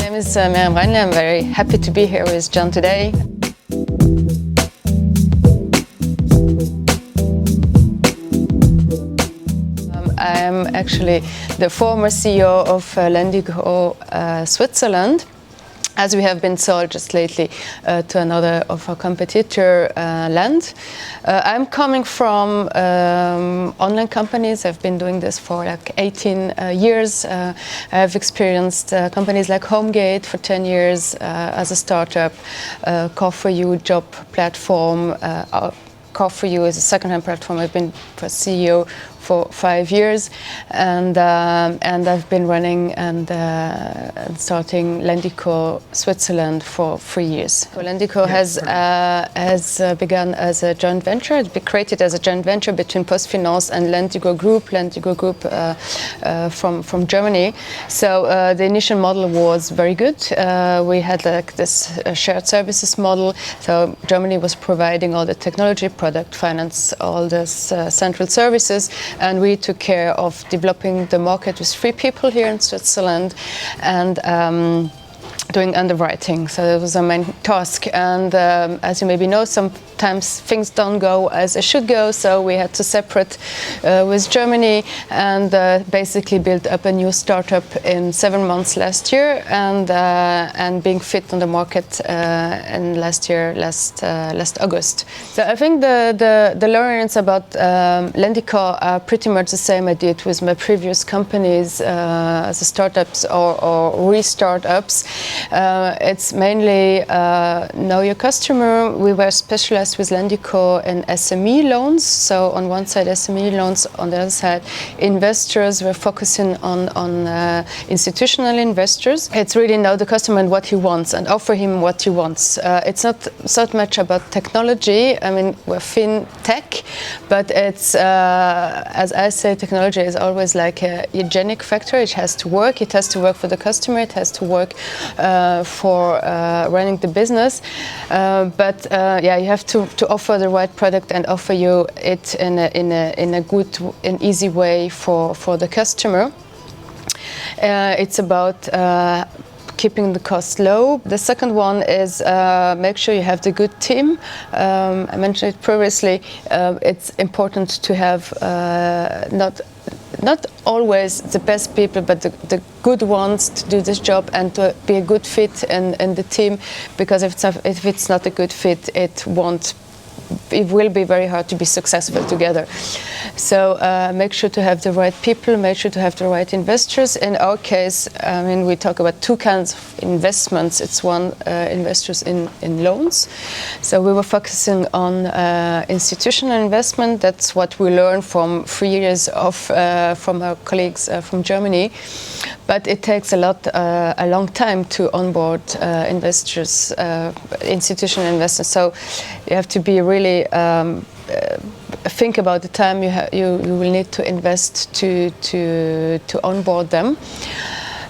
name is Myriam Reinle. I'm very happy to be here with John today. I am actually the former CEO of Lendico Switzerland, as we have been sold just lately to another of our competitor, LEND. I'm coming from online companies. I've been doing this for like 18 years. I've experienced companies like Homegate for 10 years as a startup, Car4You job platform. Car4You is a second-hand platform. I've been CEO for 5 years, and I've been running and starting Lendico Switzerland for 3 years. So Lendico has begun as a joint venture. It's been created as a joint venture between PostFinance and Lendico Group from Germany. So the initial model was very good. We had like this shared services model. So Germany was providing all the technology, product, finance, all this central services. And we took care of developing the market with 3 people here in Switzerland and doing underwriting. So that was our main task. And as you maybe know, sometimes things don't go as they should go. So we had to separate with Germany and basically build up a new startup in 7 months last year, and being fit on the market in last August. So I think the learnings about Lendico are pretty much the same I did with my previous companies as startups or re-startups. It's mainly know your customer. We were specialized with Lendico in SME loans. So on one side SME loans, on the other side investors. We're focusing on institutional investors. It's really know the customer and what he wants and offer him what he wants. It's not so much about technology. I mean, we're FinTech, but it's, as I say, technology is always like a hygienic factor. It has to work. It has to work for the customer. It has to work for running the business, but you have to offer the right product and offer you it in a good and easy way for the customer. It's about keeping the cost low. The second one is make sure you have the good team. I mentioned it previously. It's important to have not always the best people, but the good ones to do this job and to be a good fit in the team, because if it's not a good fit, it will be very hard to be successful together. So make sure to have the right people, make sure to have the right investors. In our case, I mean, we talk about 2 kinds of investments. It's one, investors in loans. So we were focusing on institutional investment. That's what we learned from 3 years from our colleagues from Germany. But it takes a long time to onboard investors, institutional investors. So you have to be really think about the time you will need to invest to onboard them,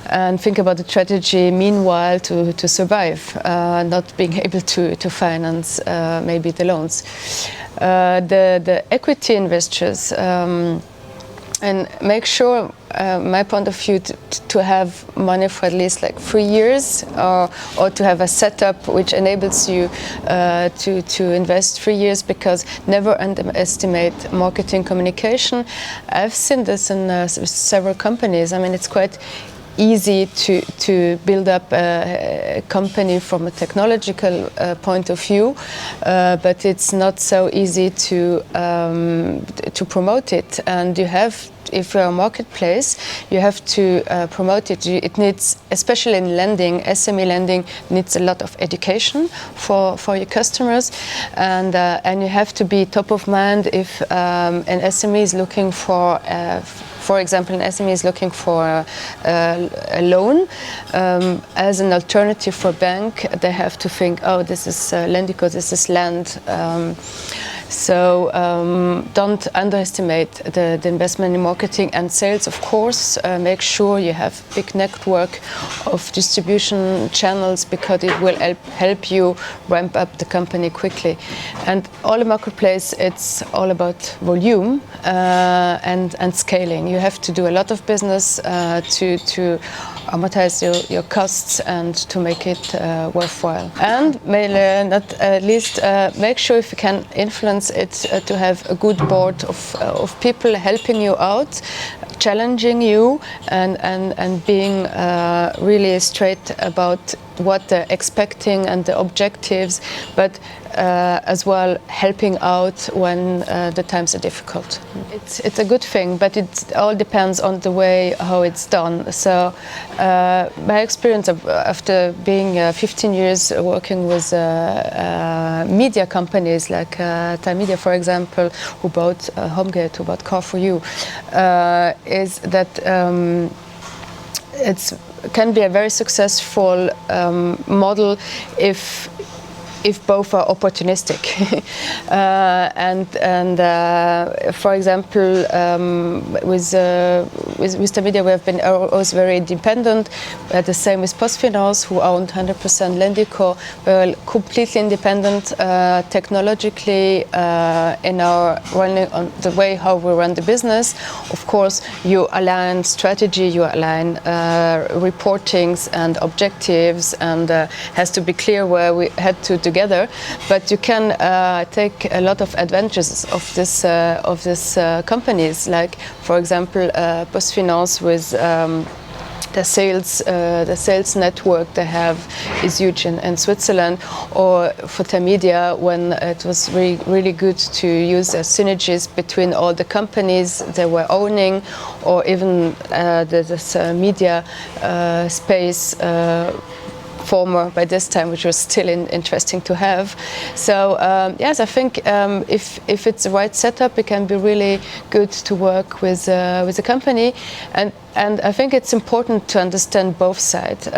and think about the strategy meanwhile to survive, not being able to finance maybe the loans. The equity investors, and make sure, my point of view, to have money for at least like 3 years, or to have a setup which enables you to invest 3 years, because never underestimate marketing communication. I've seen this in several companies. I mean, it's quite easy to build up a company from a technological point of view, but it's not so easy to promote it. And you have, if you're a marketplace, you have to promote it. It needs, especially in lending, SME lending needs a lot of education for your customers, and you have to be top of mind if an SME is looking for example, an SME is looking for a loan as an alternative for a bank. They have to think, oh, this is Lendico, this is LEND. So don't underestimate the investment in marketing and sales, of course. Make sure you have big network of distribution channels, because it will help you ramp up the company quickly. And all the marketplace, it's all about volume and scaling. You have to do a lot of business to amortize your costs and to make it worthwhile. And not least, make sure if you can influence it to have a good board of people helping you out, challenging you, and being really straight about what they're expecting and the objectives, but as well helping out when the times are difficult. It's a good thing, but it all depends on the way how it's done. So my experience after being 15 years working with media companies like Time Media, for example, who bought Homegate, who bought Car4You, is that it can be a very successful model if both are opportunistic. For example, with the media, we have been always very independent. The same with PostFinance, who owned 100% Lendico. We're completely independent technologically in our running on the way how we run the business. Of course, you align strategy, you align reportings and objectives, and has to be clear where we head to together. But you can take a lot of advantages of this companies, like for example PostFinance with the sales network they have is huge in Switzerland, or for Time Media when it was really good to use synergies between all the companies they were owning, or even this media space former by this time, which was still interesting to have. So yes, I think if it's the right setup, it can be really good to work with a company, and I think it's important to understand both sides.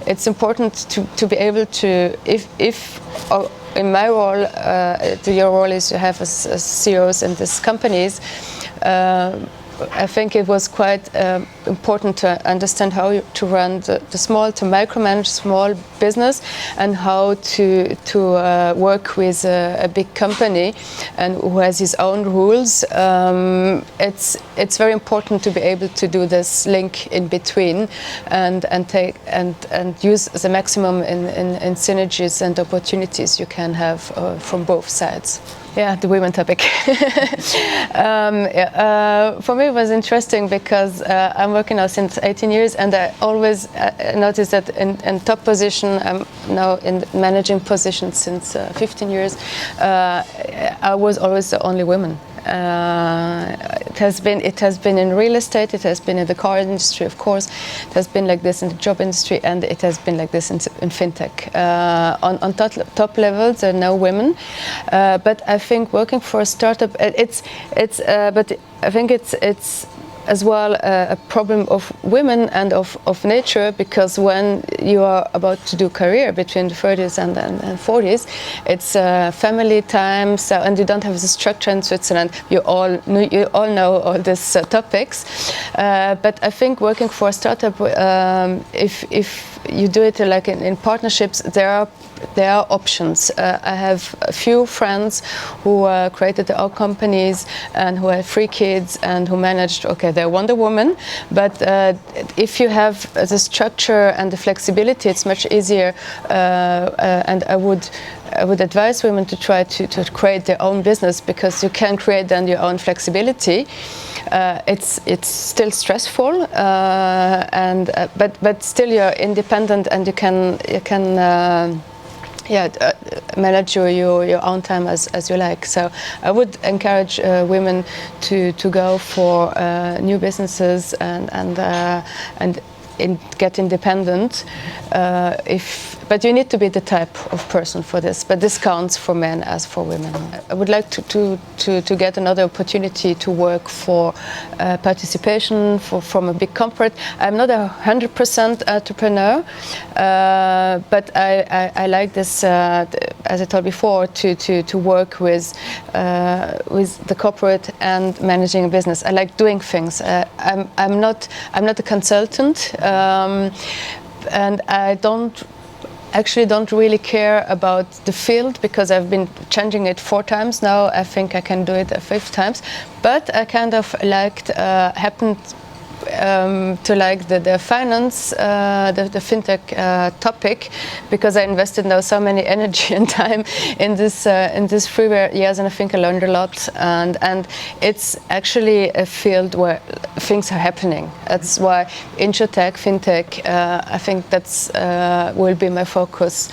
It's important to be able to, if in my role, your role is to have as CEOs in these companies. I think it was quite important to understand how to run the small, to micromanage small business, and how to work with a big company and who has his own rules. It's very important to be able to do this link in between and use the maximum in synergies and opportunities you can have from both sides. Yeah, the women topic. For me, it was interesting because I'm working now since 18 years, and I always noticed that in top position, I'm now in managing position since 15 years, I was always the only woman. It has been in real estate, it has been in the car industry, of course, it has been like this in the job industry, and it has been like this in FinTech. On top levels, there are no women, but I think working for a startup, but I think it's as well a problem of women and of nature, because when you are about to do career between the 30s and 40s, it's family time, so, and you don't have the structure in Switzerland. You all know all these topics, but I think working for a startup, if you do it like in partnerships, there are options. I have a few friends who created their own companies and who have 3 kids and who managed, okay, they're Wonder Woman, but if you have the structure and the flexibility, it's much easier, and I would advise women to try to create their own business, because you can create then your own flexibility. It's still stressful, but still you're independent, and you can manage your own time as you like. So I would encourage women to go for new businesses and get independent. But you need to be the type of person for this. But this counts for men as for women. I would like to get another opportunity to work for participation from a big corporate. I'm not 100% entrepreneur, but I like this, as I told before, to work with the corporate and managing a business. I like doing things. I'm not a consultant, and I don't really care about the field, because I've been changing it 4 times now. I think I can do it 5 times, but I kind of liked happened to like the finance, the FinTech topic, because I invested now so many energy and time in this 3 years, and I think I learned a lot. And it's actually a field where things are happening. That's why InsurTech, FinTech, I think that's will be my focus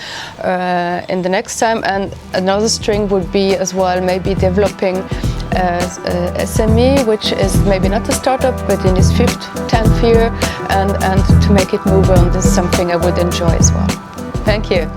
in the next time. And another string would be as well maybe developing SME, which is maybe not a startup, but in its 5th, 10th year, and to make it move on. This is something I would enjoy as well. Thank you.